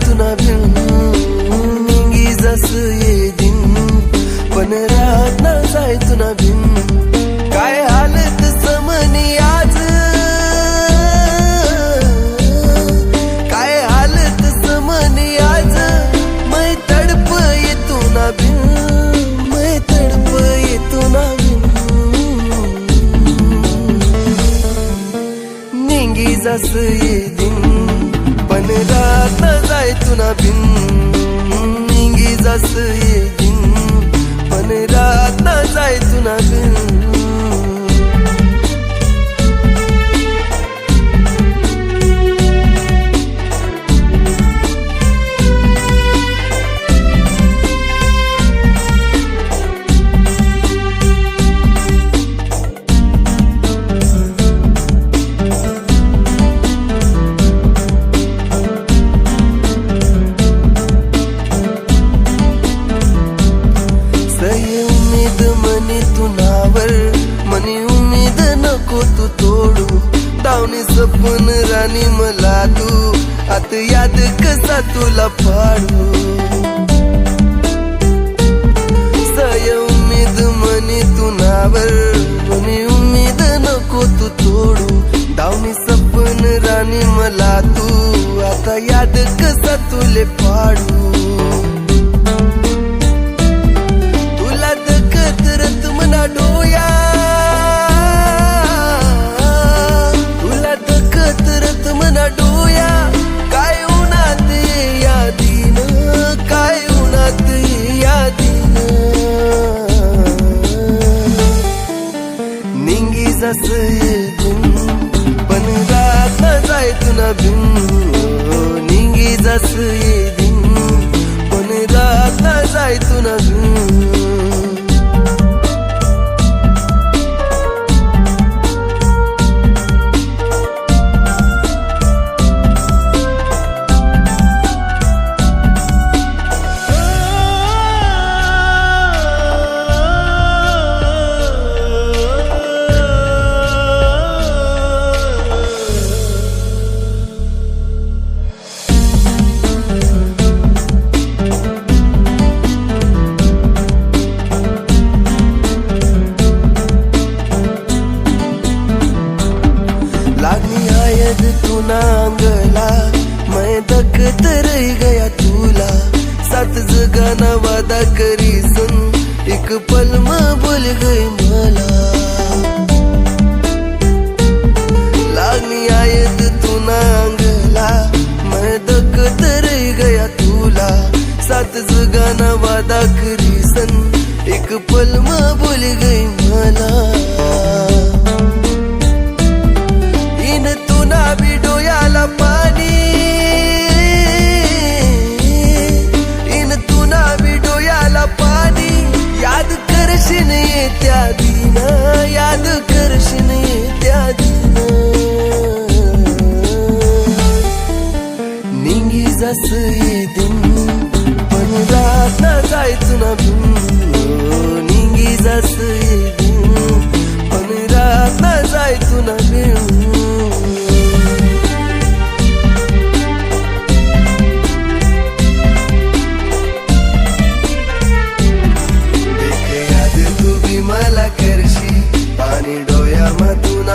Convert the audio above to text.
तू ना बिन निंगी जस येदीन पण रात ना जाय तू ना बिन काय हालत समनी आज काय हालत समनी आज मैं तड़प ये तू ना बिन मैं तड़प ये तू ना बिन निंगी जस येदीन पण रात ना जाय तू ना बिन निंगी जस येदीन पण रात ना जाय तू ना बिन मनी उम्मीद नको तू तोडू दावणी सपन राणी मला तू आता याद कसा तुला पाडू सय उम्मीद मनी तू नावर मनी उम्मीद नको तू तोडू दावणी सपन राणी मला तू आता याद कसा तुले पाडू तुला दखत रत मना डोया डोया काय उन्हात यादीन काय उन्हात यादीन निंगी जस येदीन पण रात ना जाय तू ना बिन निंगी जस येदीन पण रात ना जाय तू ना बिन तू ना अंगला मैं दखत रह गया तुला सात जगाना वादा करी सुन एक पल में भूल गई मला लागनी आयत तू ना अंगला मैं दखत रह गया तुला सात जगाना वादा करी सन एक पल में भूल गई मला इन तू ना भी डोयाला पानी इन तू ना भी डोयाला पानी याद करशीन येत्या दिन याद करशीन येत्या दिन निंगी जस येदीन पण रात ना जाय तू ना बिन निंगी जस येदीन पण रात ना जाय तू ना बिन मला करशी पाणी डोया मधून